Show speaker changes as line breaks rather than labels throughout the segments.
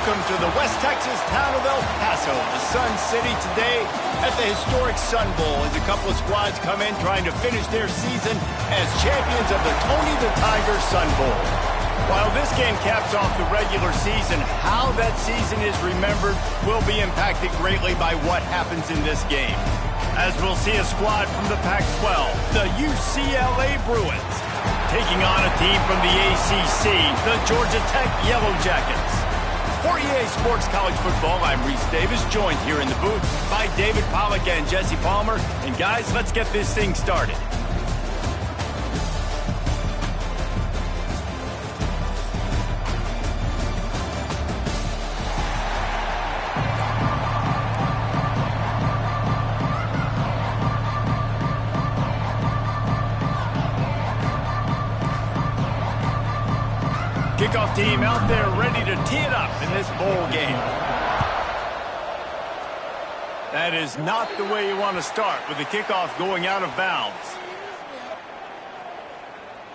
welcome to the West Texas town of El Paso, the Sun City, today at the historic Sun Bowl as a couple of squads come in trying to finish their season as champions of the Tony the Tiger Sun Bowl. While this game caps off the regular season, how that season is remembered will be impacted greatly by what happens in this game. As we'll see a squad from the Pac-12, the UCLA Bruins, taking on a team from the ACC, the Georgia Tech Yellow Jackets. For EA Sports College Football, I'm Reese Davis, joined here in the booth by David Pollack and Jesse Palmer. And guys, let's get this thing started. Kickoff team out there ready to tee it up in this bowl game. That is not the way you want to start with the kickoff going out of bounds.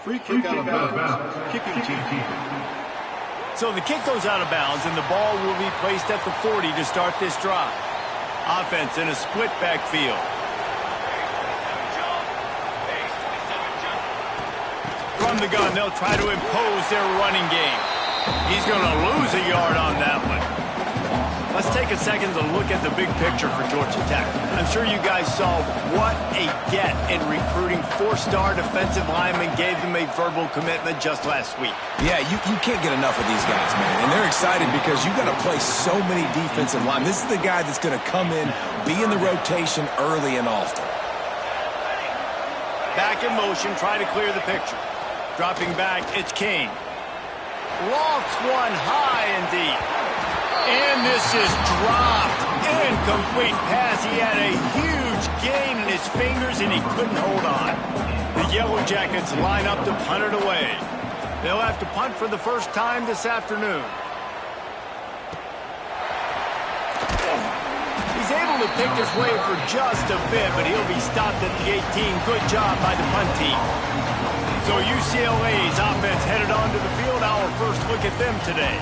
Free kick out of bounds. Kicking team.
So the kick goes out of bounds and the ball will be placed at the 40 to start this drive. Offense in a split backfield. From the gun, they'll try to impose their running game. He's going to lose a yard on that one. Let's take a second to look at the big picture for Georgia Tech. I'm sure you guys saw what a get in recruiting. Four-star defensive linemen gave them a verbal commitment just last week.
Yeah, you can't get enough of these guys, man. And they're excited because you got to play so many defensive linemen. This is the guy that's going to come in, be in the rotation early and often.
Back in motion, try to clear the picture. Dropping back, it's King. Lofts one high and deep. And this is dropped. Incomplete pass. He had a huge gain in his fingers and he couldn't hold on. The Yellow Jackets line up to punt it away. They'll have to punt for the first time this afternoon. He's able to pick his way for just a bit, but he'll be stopped at the 18. Good job by the punt team. So UCLA's offense headed onto the field. Our first look at them today.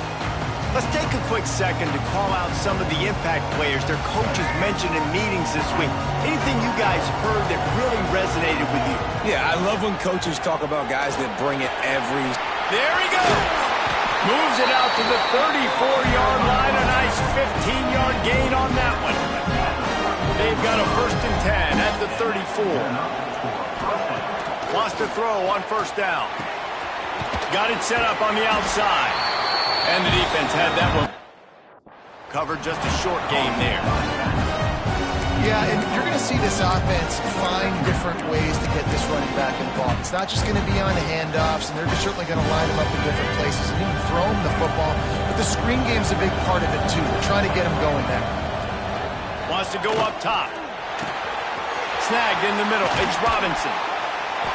Let's take a quick second to call out some of the impact players their coaches mentioned in meetings this week. Anything you guys heard that really resonated with you?
Yeah, I love when coaches talk about guys that bring it every...
There he goes! Moves it out to the 34-yard line. A nice 15-yard gain on that one. They've got a 1st and 10 at the 34. Wants to throw on first down. Got it set up on the outside. And the defense had that one covered. Just a short game there.
Yeah, and you're going to see this offense find different ways to get this running back involved. It's not just going to be on the handoffs, and they're just certainly going to line him up in different places and even throw him the football. But the screen game's a big part of it, too. They're trying to get him going there.
Wants to go up top. Snagged in the middle. It's Robinson.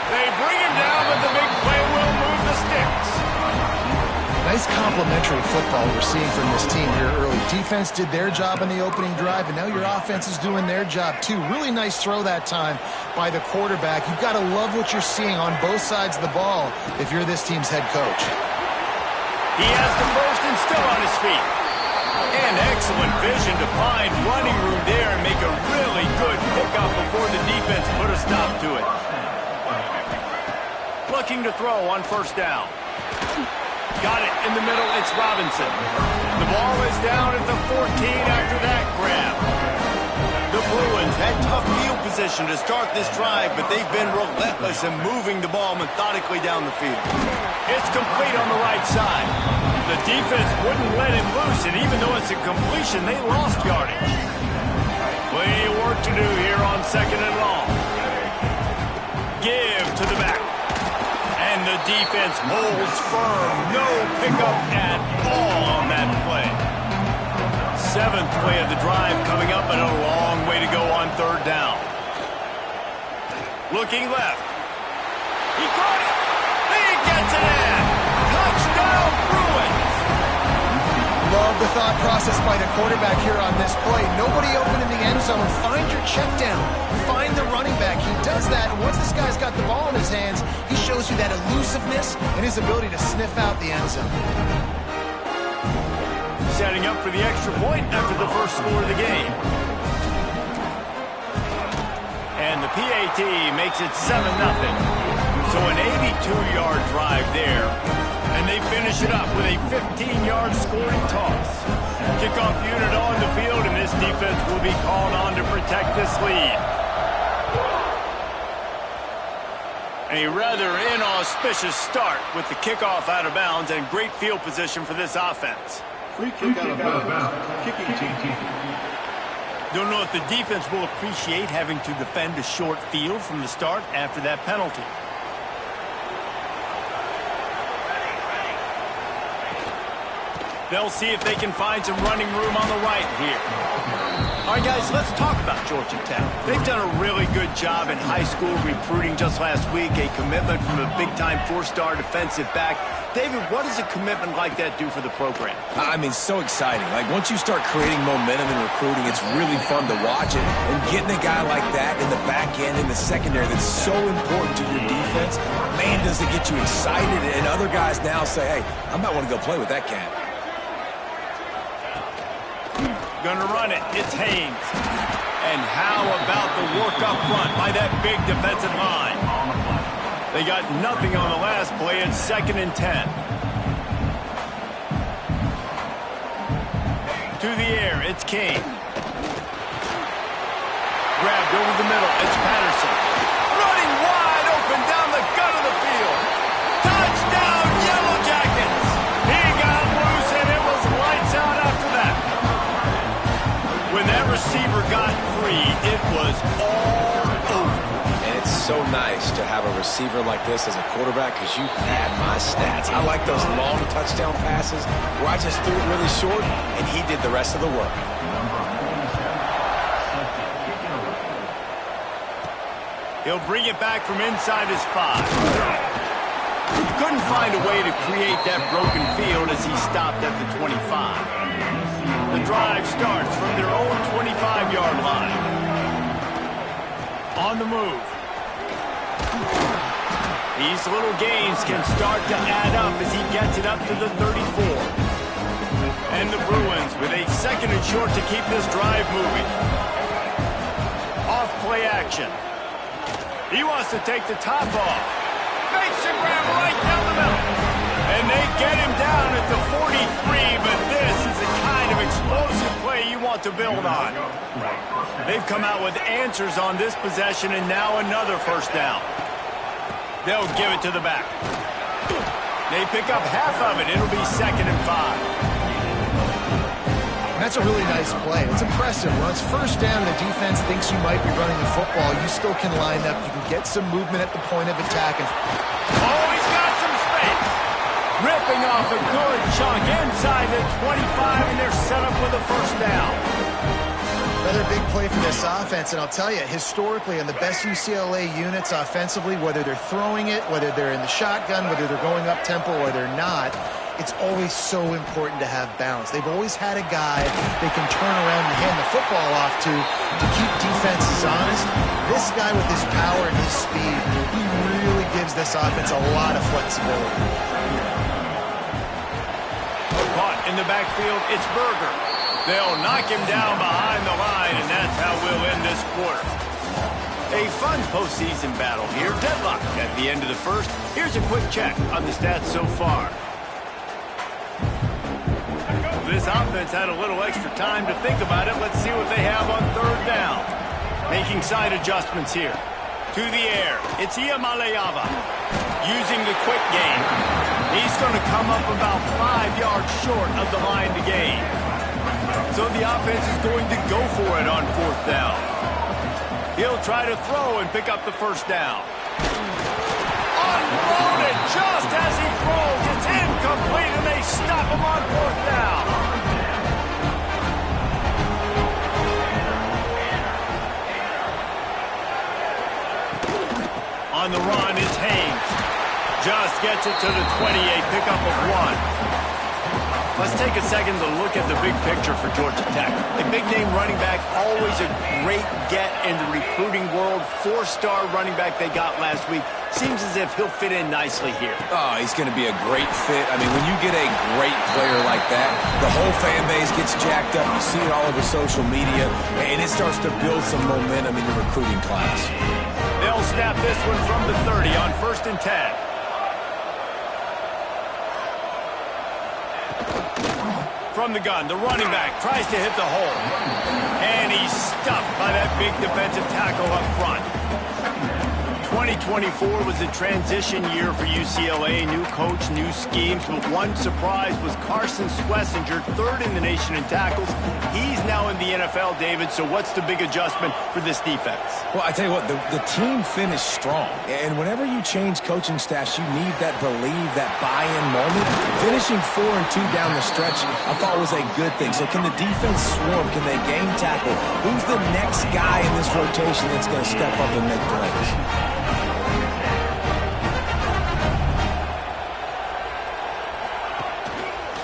They bring him down, but the big play will move the sticks.
Nice complementary football we're seeing from this team here early. Defense did their job on the opening drive, and now your offense is doing their job too. Really nice throw that time by the quarterback. You've got to love what you're seeing on both sides of the ball if you're this team's head coach.
He has the first and still on his feet. And excellent vision to find running room there and make a really good pickup before the defense put a stop to it. Looking to throw on first down. Got it in the middle. It's Robinson. The ball is down at the 14 after that grab. The Bruins had tough field position to start this drive, but they've been relentless in moving the ball methodically down the field. It's complete on the right side. The defense wouldn't let him loose, and even though it's a completion, they lost yardage. Plenty of work to do here on 2nd and long. Give to the back. And the defense holds firm. No pickup at all on that play. 7th play of the drive coming up, and a long way to go on 3rd down. Looking left. He caught it. He gets it in. Touchdown, Bruins.
Love the thought process by the quarterback here on this play. Nobody open in the end zone. Find your check down. Find the running back. He does that, and once this guy's got the ball in his hands, he shows you that elusiveness and his ability to sniff out the end zone.
setting up for the extra point after the first score of the game. And the PAT makes it 7-0. So an 82-yard drive there. And they finish it up with a 15-yard scoring toss. Kickoff unit on the field, and this defense will be called on to protect this lead. A rather inauspicious start with the kickoff out of bounds and great field position for this offense.
Free kick out of bounds. Kicking team.
Don't know if the defense will appreciate having to defend a short field from the start after that penalty. They'll see if they can find some running room on the right here. All right, guys, let's talk about Georgetown. They've done a really good job in high school recruiting just last week, a commitment from a big-time four-star defensive back. David, what does a commitment like that do for the program?
I mean, so exciting. Like, once you start creating momentum in recruiting, it's really fun to watch it. And getting a guy like that in the back end, in the secondary, that's so important to your defense, man, does it get you excited. And other guys now say, hey, I might want to go play with that cat.
Gonna run it. It's Haynes. And how about the work up front by that big defensive line? They got nothing on the last play. It's 2nd and 10. To the air. It's King. Grabbed over the middle. It's Patterson. Running wide open down the gut of the field. Touchdown, Yellow Jackets. He got loose, and it was lights out after that. When that receiver got free, it was all over.
And it's so nice to have a receiver like this as a quarterback because you pad my stats. I like those long touchdown passes where I just threw it really short, and he did the rest of the work.
He'll bring it back from inside his 5. Couldn't find a way to create that broken field as he stopped at the 25. The drive starts from their own 25-yard line. On the move. These little gains can start to add up as he gets it up to the 34. And the Bruins with a 2nd and short to keep this drive moving. Off play action. He wants to take the top off. Makes a grab right down the middle. And they get him down at the 43, but this is the kind of explosive play you want to build on. They've come out with answers on this possession, and now another first down. They'll give it to the back. They pick up half of it. It'll be 2nd and 5.
That's a really nice play. It's impressive. When it's first down, the defense thinks you might be running the football. You still can line up. You can get some movement at the point of attack.
Oh, he's got some space. Ripping off a good chunk inside the 25, and they're set up with a first down.
Another big play for this offense, and I'll tell you, historically, in the best UCLA units offensively, whether they're throwing it, whether they're in the shotgun, whether they're going up tempo or they're not, it's always so important to have balance. They've always had a guy they can turn around and hand the football off to keep defenses honest. This guy with his power and his speed, he really gives this offense a lot of flexibility.
Caught in the backfield, it's Berger. They'll knock him down behind the line, and that's how we'll end this quarter. A fun postseason battle here. Deadlock at the end of the first. Here's a quick check on the stats so far. This offense had a little extra time to think about it. Let's see what they have on 3rd down. Making side adjustments here. To the air. It's Iamaleava. Using the quick game. He's going to come up about 5 yards short of the line to gain. So the offense is going to go for it on 4th down. He'll try to throw and pick up the first down. Unloaded just as he throws. It's incomplete, and they stop him on 4th down. On the run is Haynes. Just gets it to the 28, pickup of 1. Let's take a second to look at the big picture for Georgia Tech. A big-name running back, always a great get in the recruiting world. 4-star running back they got last week. Seems as if he'll fit in nicely here.
Oh, he's going to be a great fit. I mean, when you get a great player like that, the whole fan base gets jacked up. You see it all over social media, and it starts to build some momentum in the recruiting class.
They'll snap this one from the 30 on 1st and 10. From the gun, the running back tries to hit the hole. And he's stuffed by that big defensive tackle up front. 2024 was a transition year for UCLA. New coach, new schemes, but one surprise was Carson Schlesinger, 3rd in the nation in tackles. He's now in the NFL, David, so what's the big adjustment for this defense?
Well, I tell you what, the team finished strong. And whenever you change coaching staffs, you need that believe, that buy-in moment. Finishing 4-2 down the stretch, I thought was a good thing. So can the defense swarm? Can they game tackle? Who's the next guy in this rotation that's going to step up and make plays?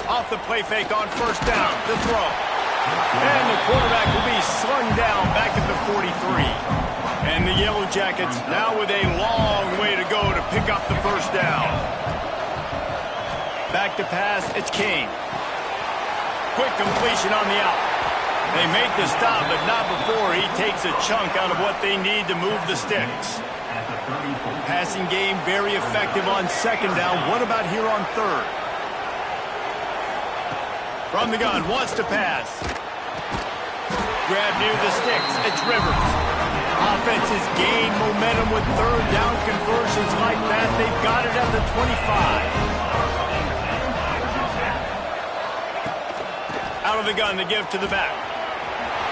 Off the play fake on 1st down, the throw. And the quarterback will be slung down back at the 43. And the Yellow Jackets now with a long way to go to pick up the 1st down. Back to pass, it's King. Quick completion on the out. They make the stop, but not before he takes a chunk out of what they need to move the sticks. Passing game very effective on 2nd down. What about here on 3rd? From the gun, wants to pass. Grab near the sticks, it's Rivers. Offenses gain momentum with 3rd down conversions like that. They've got it at the 25. Out of the gun, the give to the back.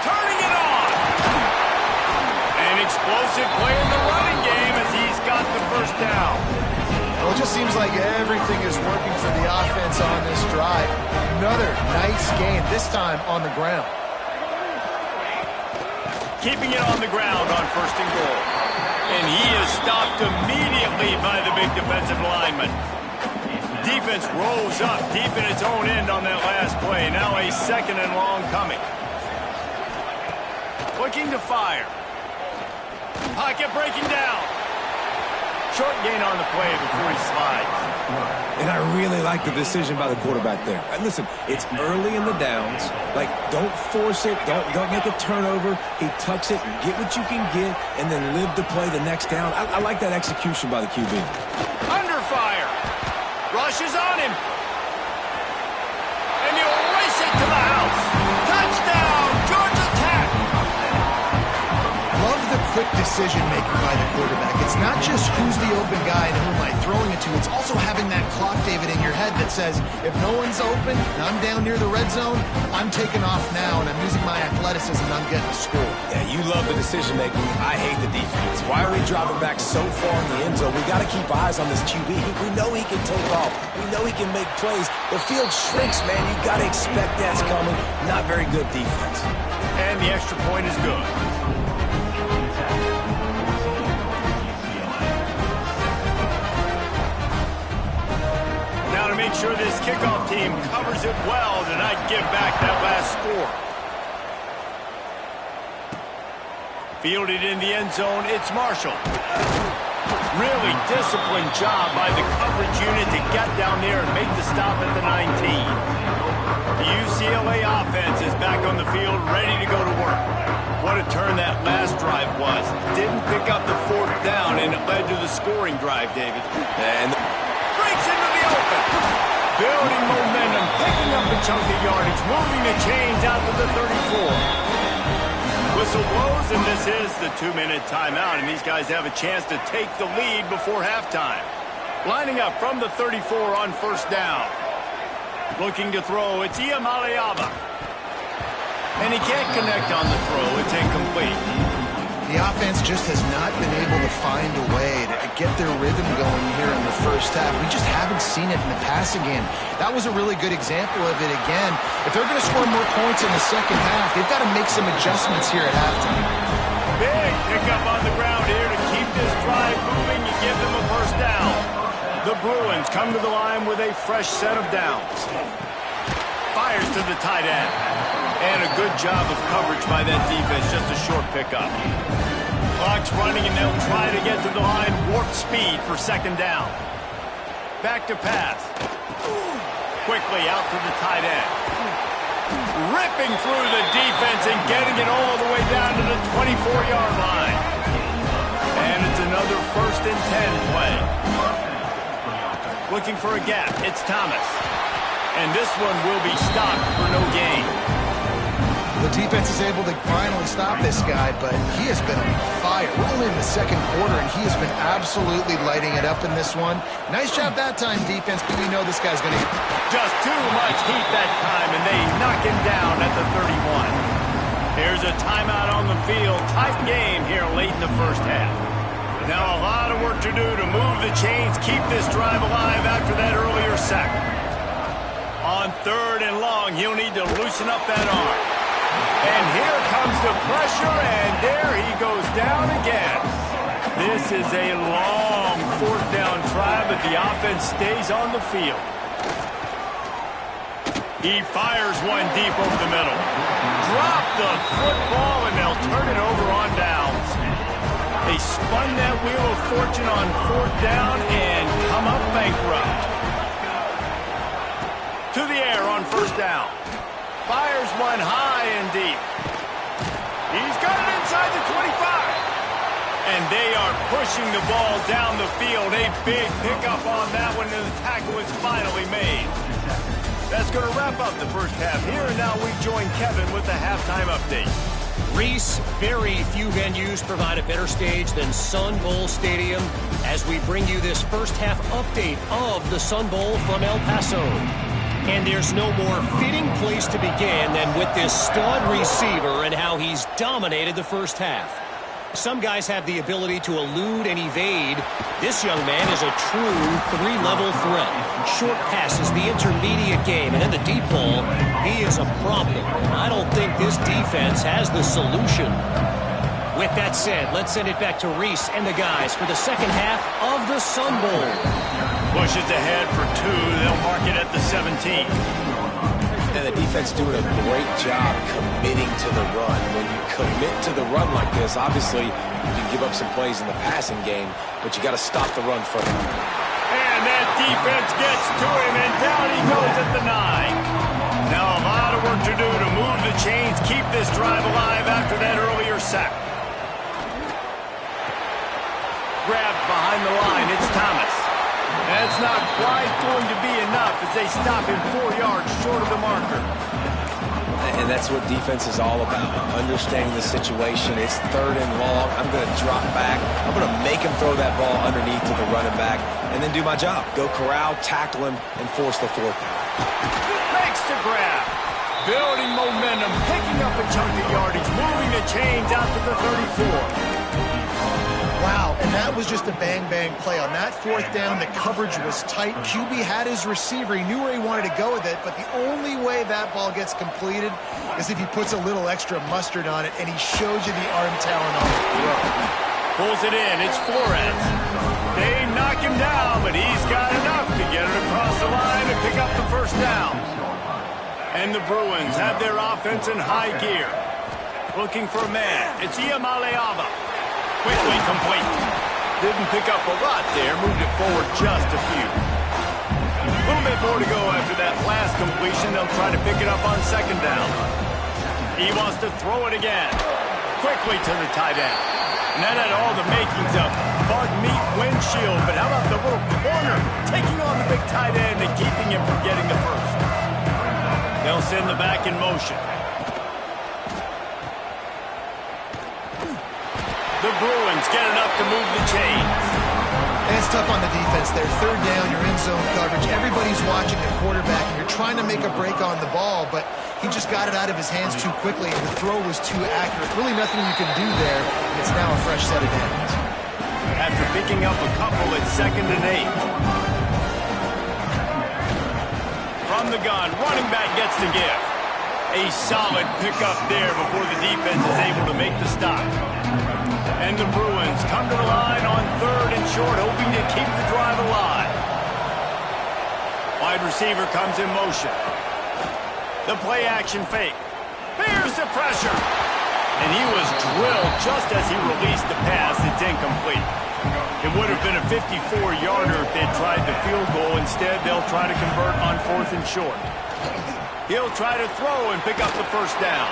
Turning it on! An explosive play in the running game as he's got the 1st down.
Well, it just seems like everything is working for the offense on this drive. Another nice gain, this time on the ground.
Keeping it on the ground on 1st and goal. And he is stopped immediately by the big defensive lineman. Defense rose up deep in its own end on that last play. Now a 2nd and long coming. Looking to fire. Pocket breaking down. Short gain on the play before he slides.
And I really like the decision by the quarterback there. And listen, it's early in the downs. Like, don't force it. Don't make a turnover. He tucks it, get what you can get, and then live to play the next down. I like that execution by the QB.
Under fire. Rushes on him. And he'll race it to the house. Touchdown, Georgia Tech.
Love the quick decision-making by the quarterback. It's not just who's the open guy and who am I throwing it to. It's also having that clock, David, in your head that says, if no one's open and I'm down near the red zone, I'm taking off now and I'm using my athleticism and I'm getting a score.
Yeah, you love the decision-making. I hate the defense. Why are we dropping back so far in the end zone? We got to keep eyes on this QB. We know he can take off. We know he can make plays. The field shrinks, man. You got to expect that's coming. Not very good defense.
And the extra point is good. Now to make sure this kickoff team covers it well to not give back that last score. Fielded in the end zone, it's Marshall. Really disciplined job by the coverage unit to get down there and make the stop at the 19. The UCLA offense is back on the field, ready to go to work. What a turn that last drive was. Didn't pick up the 4th down, and it led to the scoring drive, David. And breaks into the open. Building momentum, picking up a chunk of yardage, moving the chains out to the 34. Whistle blows, and this is the 2-minute timeout, and these guys have a chance to take the lead before halftime. Lining up from the 34 on 1st down. Looking to throw, it's Iamaleava. And he can't connect on the throw, it's incomplete.
The offense just has not been able to find a way to get their rhythm going here in the first half. We just haven't seen it in the passing game. That was a really good example of it again. If they're going to score more points in the second half, they've got to make some adjustments here at halftime.
Big pickup on the ground here to keep this drive moving. You give them a 1st down. The Bruins come to the line with a fresh set of downs. fires to the tight end. And a good job of coverage by that defense, just a short pickup. Clock's running, and they'll try to get to the line, warp speed for second down. Back to pass. Quickly out to the tight end. Ripping through the defense and getting it all the way down to the 24-yard line. And it's another 1st and 10 play. Looking for a gap. It's Thomas. And this one will be stopped for no gain.
The defense is able to finally stop this guy, but he has been on fire. We're only in the second quarter, and he has been absolutely lighting it up in this one. Nice job that time, defense, but you know this guy's going to...
Just too much heat that time, and they knock him down at the 31. Here's a timeout on the field. Tight game here late in the first half. Now a lot of work to do to move the chains, keep this drive alive after that earlier sack. On 3rd and long, he'll need to loosen up that arm. And here comes the pressure, and there he goes down again. This is a long 4th down try, but the offense stays on the field. He fires one deep over the middle. Drop the football, and they'll turn it over on downs. They spun that wheel of fortune on 4th down and come up bankrupt. To the air on 1st down. Fires one high and deep. He's got it inside the 25. And they are pushing the ball down the field. A big pickup on that one, and the tackle is finally made. That's going to wrap up the first half here, and now we join Kevin with the halftime update.
Reese, very few venues provide a better stage than Sun Bowl Stadium as we bring you this first half update of the Sun Bowl from El Paso. And there's no more fitting place to begin than with this stud receiver and how he's dominated the first half. Some guys have the ability to elude and evade. This young man is a true 3-level threat. Short passes, the intermediate game, and in the deep ball, he is a problem. And I don't think this defense has the solution. With that said, let's send it back to Reese and the guys for the second half of the Sun Bowl.
Pushes ahead for 2. They'll mark it at the 17.
And the defense doing a great job committing to the run. When you commit to the run like this, obviously you can give up some plays in the passing game, but you got to stop the run first.
And that defense gets to him, and down he goes at the 9. Now a lot of work to do to move the chains, keep this drive alive after that earlier sack. Grabbed behind the line, it's Thomas. That's not quite going to be enough as they stop him 4 yards short of the marker.
And that's what defense is all about, understanding the situation. It's 3rd and long. I'm going to drop back. I'm going to make him throw that ball underneath to the running back and then do my job. Go corral, tackle him, and force the 4th down.
Makes the grab. Building momentum, picking up a chunk of yardage, moving the chains out to the 34.
Wow, and that was just a bang-bang play. On that 4th down, the coverage was tight. QB had his receiver. He knew where he wanted to go with it, but the only way that ball gets completed is if he puts a little extra mustard on it, and he shows you the arm talent on the throw.
Pulls it in. It's Flores. They knock him down, but he's got enough to get it across the line and pick up the 1st down. And the Bruins have their offense in high gear. Looking for a man. It's Iamaleava. Quickly complete. Didn't pick up a lot there. Moved it forward just a few. A little bit more to go after that last completion. They'll try to pick it up on 2nd down. He wants to throw it again. Quickly to the tight end. And that had all the makings of bug meat windshield. But how about the little corner taking on the big tight end and keeping him from getting the first? They'll send the back in motion. The Bruins get enough to move the chains.
And it's tough on the defense there. 3rd down, you're in zone coverage. Everybody's watching the quarterback, and you're trying to make a break on the ball, but he just got it out of his hands too quickly, and the throw was too accurate. Really nothing you can do there. It's now a fresh set of downs.
After picking up a couple at 2nd and 8. From the gun, running back gets the gift. A solid pickup there before the defense is able to make the stop. And the Bruins come to the line on 3rd and short, hoping to keep the drive alive. Wide receiver comes in motion. The play action fake. Here's the pressure. And he was drilled just as he released the pass. It's incomplete. It would have been a 54-yarder if they'd tried the field goal. Instead, they'll try to convert on 4th and short. He'll try to throw and pick up the first down.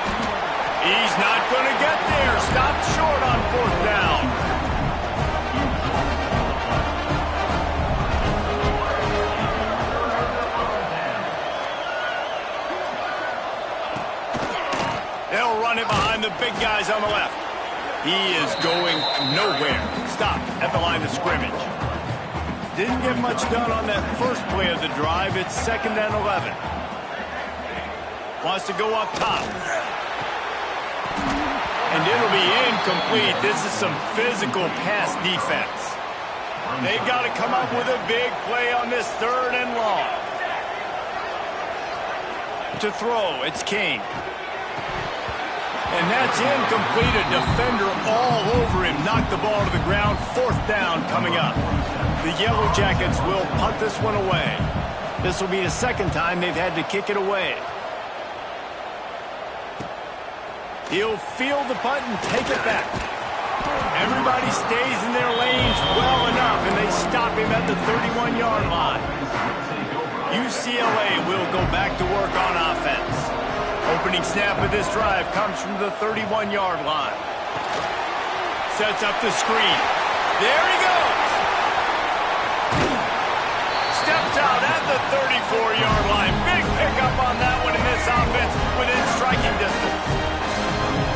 He's not going to get there. Stopped short on 4th down. They'll run it behind the big guys on the left. He is going nowhere. Stopped at the line of scrimmage. Didn't get much done on that first play of the drive. It's 2nd and 11. Wants to go up top. And it'll be incomplete. This is some physical pass defense. They've got to come up with a big play on this 3rd and long. To throw, it's King. And that's incomplete. A defender all over him. Knocked the ball to the ground. 4th down coming up. The Yellow Jackets will punt this one away. This will be the 2nd time they've had to kick it away. He'll field the punt and take it back. Everybody stays in their lanes well enough, and they stop him at the 31-yard line. UCLA will go back to work on offense. Opening snap of this drive comes from the 31-yard line. Sets up the screen. There he goes. Steps out at the 34-yard line. Big pickup on that one in this offense within striking distance.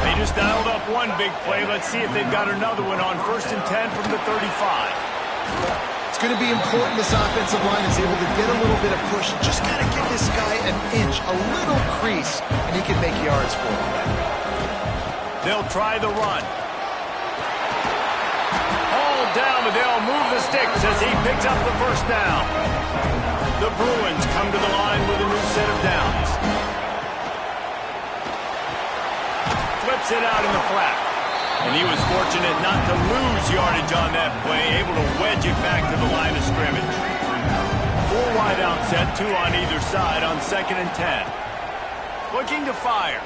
They just dialed up one big play. Let's see if they've got another one on 1st and 10 from the 35.
It's going to be important this offensive line is able to get a little bit of push. Just got to give this guy an inch, a little crease, and he can make yards for him.
They'll try the run. Hauled down, but they'll move the sticks as he picks up the first down. The Bruins come to the line with a new set of downs. Flips it out in the flat. And he was fortunate not to lose yardage on that play, able to wedge it back to the line of scrimmage. 4 wide out set, 2 on either side on 2nd and 10. Looking to fire.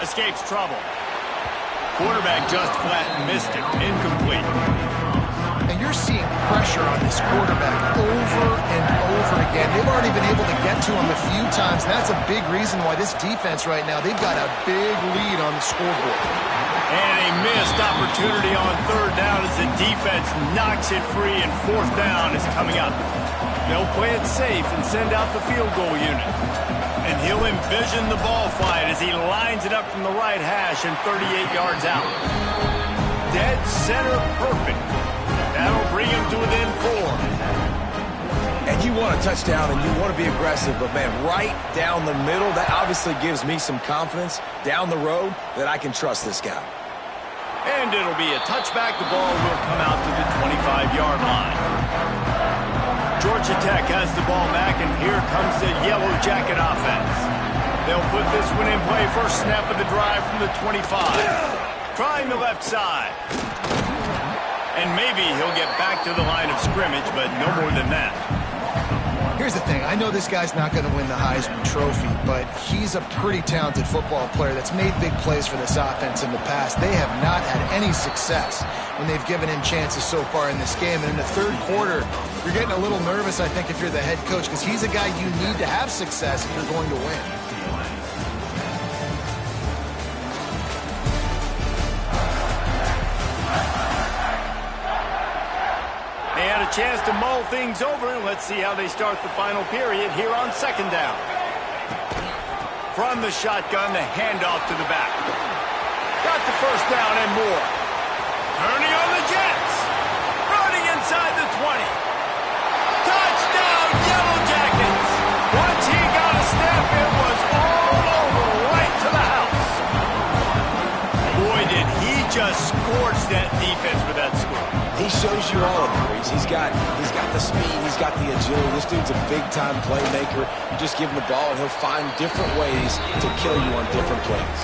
Escapes trouble. Quarterback just flat missed it. Incomplete.
And you're seeing pressure on this quarterback over and over again. They've already been able to get to him a few times, and that's a big reason why this defense right now, they've got a big lead on the scoreboard.
And a missed opportunity on 3rd down as the defense knocks it free, and 4th down is coming up. They'll play it safe and send out the field goal unit. And he'll envision the ball flight as he lines it up from the right hash and 38 yards out. Dead center perfect. That'll bring him to within 4.
And you want a touchdown and you want to be aggressive, but man, right down the middle, that obviously gives me some confidence down the road that I can trust this guy.
And it'll be a touchback. The ball will come out to the 25-yard line. Georgia Tech has the ball back, and here comes the Yellow Jacket offense. They'll put this one in play. First snap of the drive from the 25. Trying the left side. And maybe he'll get back to the line of scrimmage, but no more than that.
Here's the thing. I know this guy's not going to win the Heisman Trophy, but he's a pretty talented football player that's made big plays for this offense in the past. They have not had any success when they've given him chances so far in this game. And in the 3rd quarter, you're getting a little nervous, I think, if you're the head coach, because he's a guy you need to have success if you're going to win.
They had a chance to mull things over. Let's see how they start the final period here on 2nd down. From the shotgun, the handoff to the back. Got the first down and more. Turning on the Jets. Running inside the 20. Touchdown, Yellow Jackets. Once he got a step, it was all over, right to the house. Boy, did he just scorch that defense with that score.
He shows you all of it. He's got the speed, he's got the agility. This dude's a big-time playmaker. You just give him the ball, and he'll find different ways to kill you on different plays.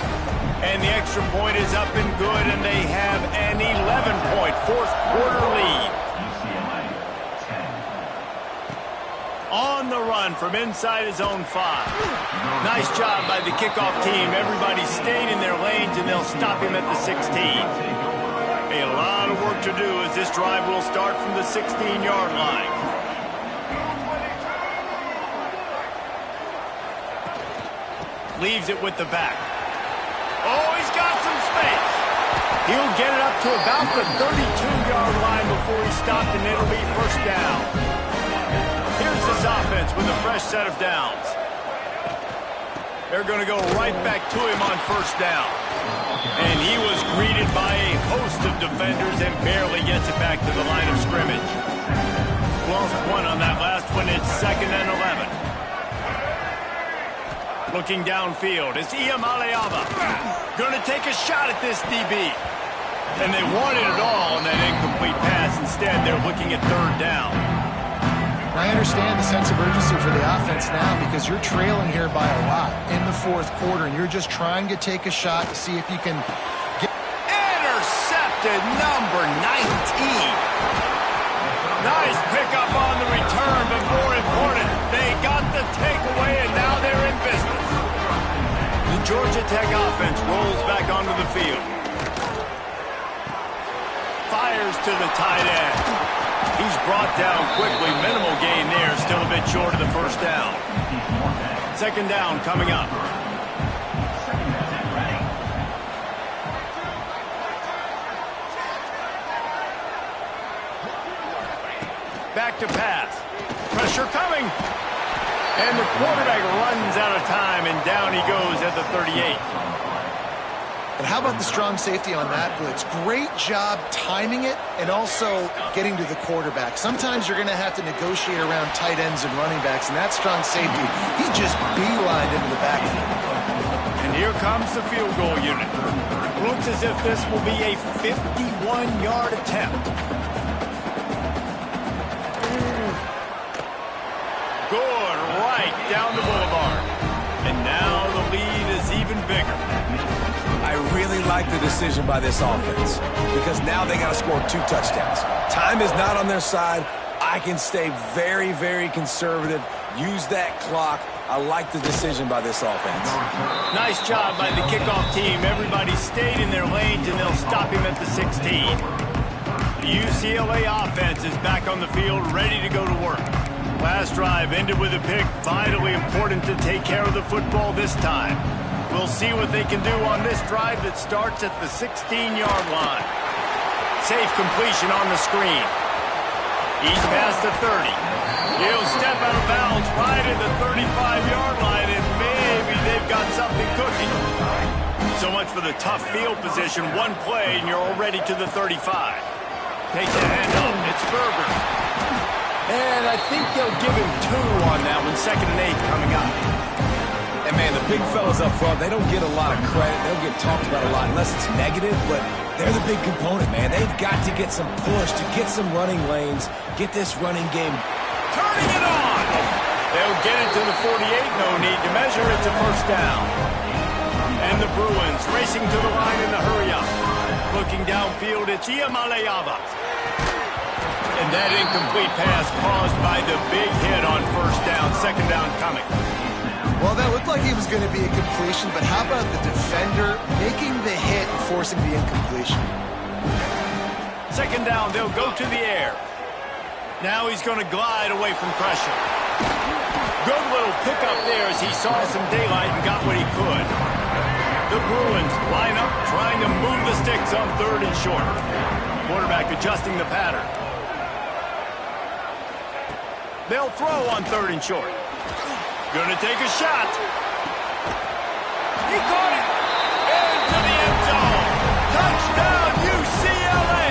And the extra point is up and good, and they have an 11-point 4th quarter lead. On the run from inside his own 5. Nice job by the kickoff team. Everybody stayed in their lanes, and they'll stop him at the 16. A lot of work to do as this drive will start from the 16-yard line. Leaves it with the back. Oh, he's got some space. He'll get it up to about the 32-yard line before he stopped, and it'll be first down. Here's this offense with a fresh set of downs. They're going to go right back to him on first down. And he was greeted by a host of defenders and barely gets it back to the line of scrimmage. Lost one on that last one. It's 2nd and 11. Looking downfield, it's Iamaleava. Going to take a shot at this DB. And they wanted it all on that incomplete pass. Instead, they're looking at 3rd down.
I understand the sense of urgency for the offense now because you're trailing here by a lot in the 4th quarter, and you're just trying to take a shot to see if you can get...
Intercepted, number 19. Nice pickup on the return, but more important, they got the takeaway, and now they're in business. The Georgia Tech offense rolls back onto the field. Fires to the tight end. He's brought down quickly. Minimal gain there. Still a bit short of the first down. 2nd down coming up. Back to pass. Pressure coming. And the quarterback runs out of time, and down he goes at the 38.
But how about the strong safety on that blitz? Great job timing it and also getting to the quarterback. Sometimes you're going to have to negotiate around tight ends and running backs, and that strong safety, he just beelined into the backfield.
And here comes the field goal unit. Looks as if this will be a 51-yard attempt. Good, right down the boulevard. And now the lead is even bigger.
I really like the decision by this offense because now they got to score 2 touchdowns. Time is not on their side. I can stay very, very conservative. Use that clock. I like the decision by this offense.
Nice job by the kickoff team. Everybody stayed in their lanes, and they'll stop him at the 16. The UCLA offense is back on the field, ready to go to work. Last drive ended with a pick. Vitally important to take care of the football this time. We'll see what they can do on this drive that starts at the 16-yard line. Safe completion on the screen. He's past the 30. He'll step out of bounds right at the 35-yard line, and maybe they've got something cooking. So much for the tough field position. One play, and you're already to the 35. Takes a handoff. It's Berger. And I think they'll give him 2 on that one. 2nd and 8 coming up.
And, man, the big fellas up front, they don't get a lot of credit. They don't get talked about a lot unless it's negative, but they're the big component, man. They've got to get some push, to get some running lanes, get this running game.
Turning it on! They'll get it to the 48. No need to measure. It's a first down. And the Bruins racing to the line in the hurry-up. Looking downfield, it's Iamaleava. And that incomplete pass caused by the big hit on first down. 2nd down coming.
Well, that looked like it was going to be a completion, but how about the defender making the hit and forcing the incompletion?
2nd down, they'll go to the air. Now he's going to glide away from pressure. Good little pickup there as he saw some daylight and got what he could. The Bruins line up trying to move the sticks on 3rd and short. Quarterback adjusting the pattern. They'll throw on 3rd and short. Gonna take a shot. He caught it. Into the end zone. Touchdown, UCLA.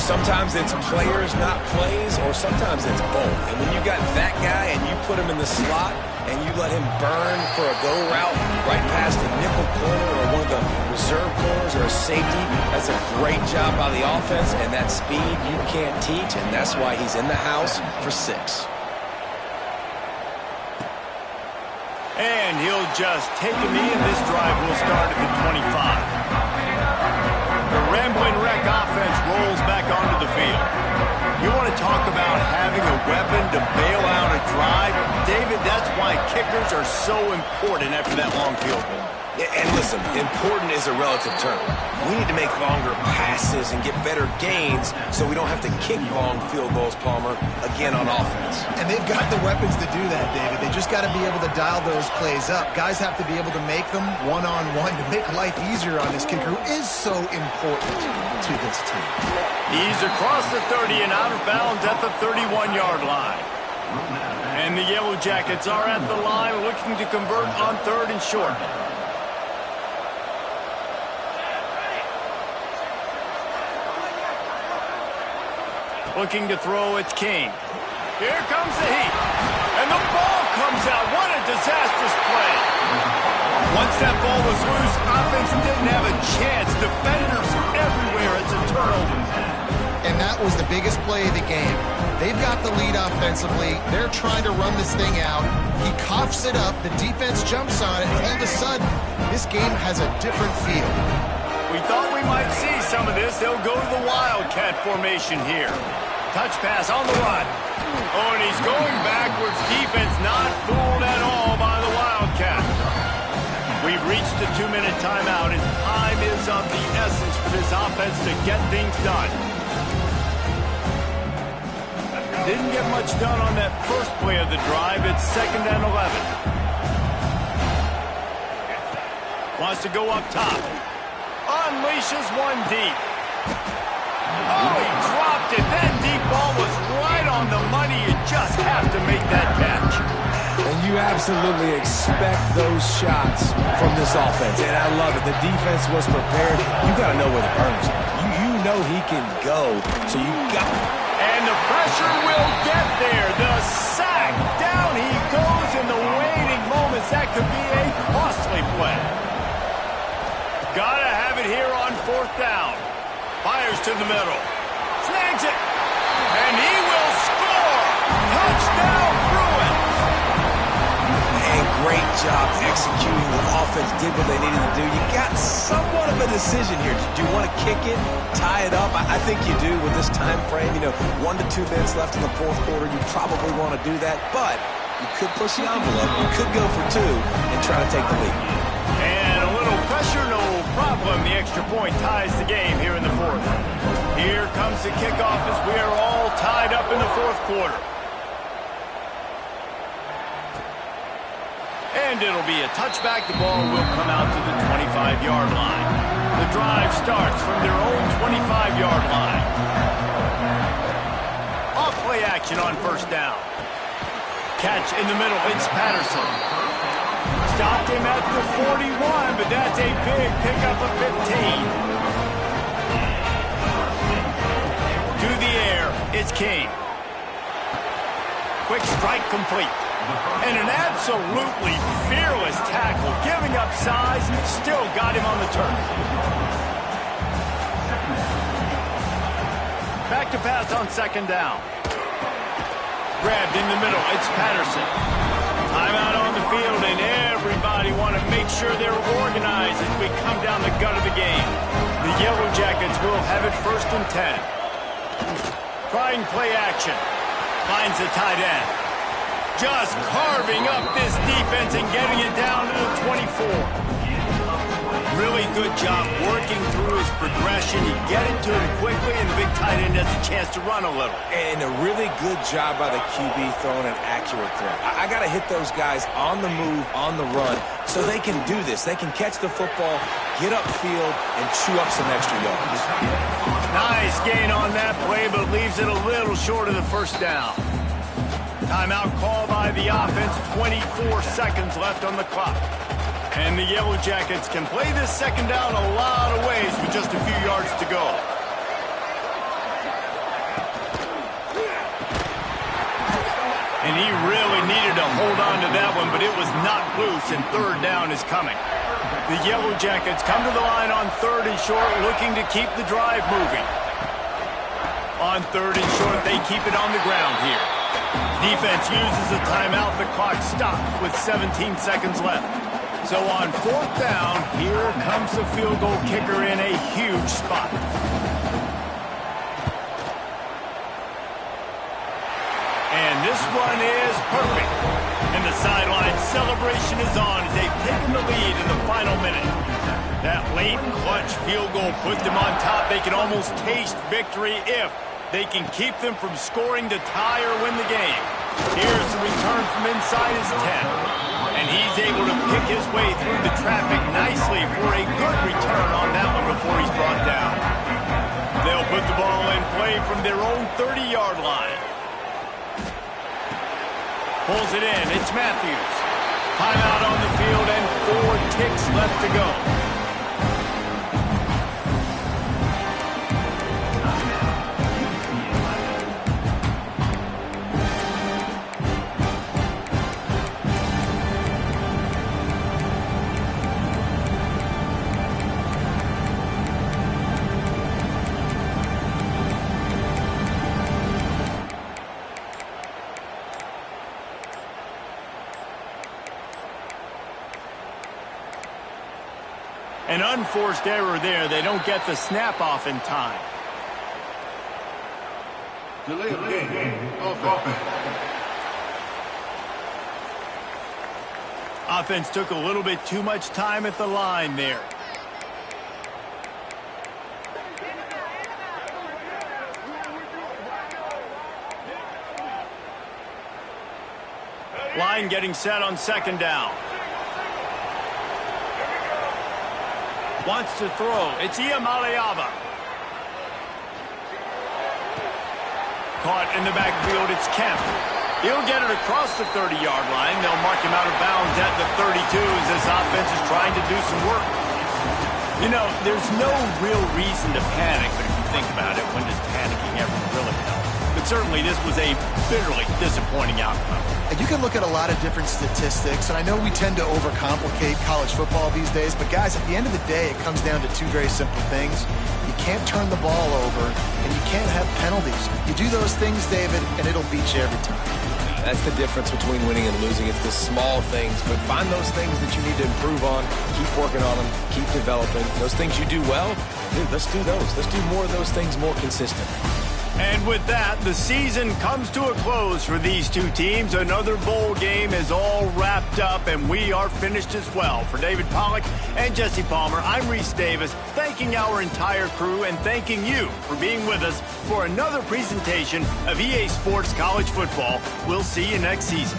Sometimes it's players, not plays, or sometimes it's both. And when you got that guy and you put him in the slot and you let him burn for a go route right past the nickel corner or one of the reserve corners or a safety, that's a great job by the offense, and that speed you can't teach, and that's why he's in the house for 6.
And he'll just take him in. This drive will start at the 25. The Rambling Wreck offense rolls back onto the field. You want to talk about having a weapon to bail out a drive. David, that's why kickers are so important after that long field goal.
Yeah, and listen, important is a relative term. We need to make longer passes and get better gains so we don't have to kick long field goals, Palmer, again on offense.
And they've got the weapons to do that, David. They just got to be able to dial those plays up. Guys have to be able to make them one-on-one to make life easier on this kicker who is so important to this team.
He's across the 30 and out of bounds at the 31-yard line. And the Yellow Jackets are at the line looking to convert on 3rd and short. Looking to throw, it's King. Here comes the heat. And the ball comes out. What a disastrous play. Once that ball was loose, offense didn't have a chance. Defenders everywhere. It's a turnover.
And that was the biggest play of the game. They've got the lead offensively. They're trying to run this thing out. He coughs it up. The defense jumps on it. And all of a sudden, this game has a different feel.
We thought we might see some of this. They'll go to the Wildcat formation here. Touch pass on the run. Oh, and he's going backwards. Defense not fooled at all by the Wildcat. We've reached the 2-minute timeout, and time is of the essence for this offense to get things done. Didn't get much done on that first play of the drive. It's 2nd and 11. Wants to go up top. Unleashes one deep. Oh, he dropped it. That deep ball was right on the money. You just have to make that catch.
And you absolutely expect those shots from this offense. And I love it. The defense was prepared. You got to know where the burners are. You know he can go, so you got.
And the pressure will get there. The sack. Down he goes in the waiting moments. That could be a costly play. Gotta have it here on 4th down. Fires to the middle. Snags it. And he will score. Touchdown, Bruins.
And great job executing. The offense did what they needed to do. You got somewhat of a decision here. Do you want to kick it, tie it up? I think you do with this time frame. 1 to 2 minutes left in the 4th quarter. You probably want to do that, but you could push the envelope. You could go for 2 and try to take the lead.
And a little pressure, no problem. The extra point ties the game here in the 4th. Here comes the kickoff as we are all tied up in the 4th quarter. And it'll be a touchback. The ball will come out to the 25-yard line. The drive starts from their own 25-yard line. Off play action on 1st down. Catch in the middle. It's Patterson. Stopped him at the 41, but that's a big pickup of 15. To the air, it's King. Quick strike complete. And an absolutely fearless tackle, giving up size, still got him on the turf. Back to pass on 2nd down. Grabbed in the middle, it's Patterson. Timeout on the field, and everybody want to make sure they're organized as we come down the gut of the game. The Yellow Jackets will have it 1st and 10. Trying play action. Finds the tight end. Just carving up this defense and getting it down to the 24. Really good job working through his progression. You get it to him quickly, and the big tight end has a chance to run a little.
And a really good job by the QB throwing an accurate throw. I got to hit those guys on the move, on the run, so they can do this. They can catch the football, get upfield, and chew up some extra yards.
Nice gain on that play, but leaves it a little short of the 1st down. Timeout call by the offense. 24 seconds left on the clock. And the Yellow Jackets can play this 2nd down a lot of ways with just a few yards to go. And he really needed to hold on to that one, but it was not loose, and 3rd down is coming. The Yellow Jackets come to the line on 3rd and short, looking to keep the drive moving. On 3rd and short, they keep it on the ground here. Defense uses a timeout. The clock stops with 17 seconds left. So on 4th down, here comes the field goal kicker in a huge spot. this run is perfect. And the sideline celebration is on as they've taken the lead in the final minute. That late clutch field goal put them on top. They can almost taste victory if they can keep them from scoring to tie or win the game. Here's the return from inside his 10. And he's able to pick his way through the traffic nicely for a good return on that one before he's brought down. They'll put the ball in play from their own 30-yard line. Pulls it in. It's Matthews. Timeout on the field and 4 ticks left to go. An unforced error there. They don't get the snap off in time.
Delay of game. Offense.
Offense took a little bit too much time at the line there. Line getting set on second down. Wants to throw. It's Iamaleava. Caught in the backfield. It's Kemp. He'll get it across the 30-yard line. They'll mark him out of bounds at the 32 as this offense is trying to do some work. You know, there's no real reason to panic, but if you think about it, when does panicking ever really help? But certainly this was a bitterly disappointing outcome.
And you can look at a lot of different statistics, and I know we tend to overcomplicate college football these days, but guys, at the end of the day, it comes down to 2 very simple things. You can't turn the ball over, and you can't have penalties. You do those things, David, and it'll beat you every time.
That's the difference between winning and losing. It's the small things, but find those things that you need to improve on. Keep working on them. Keep developing. Those things you do well, dude, let's do those. Let's do more of those things more consistent.
And with that, the season comes to a close for these two teams. Another bowl game is all wrapped up, and we are finished as well. For David Pollack and Jesse Palmer, I'm Reese Davis, thanking our entire crew and thanking you for being with us for another presentation of EA Sports College Football. We'll see you next season.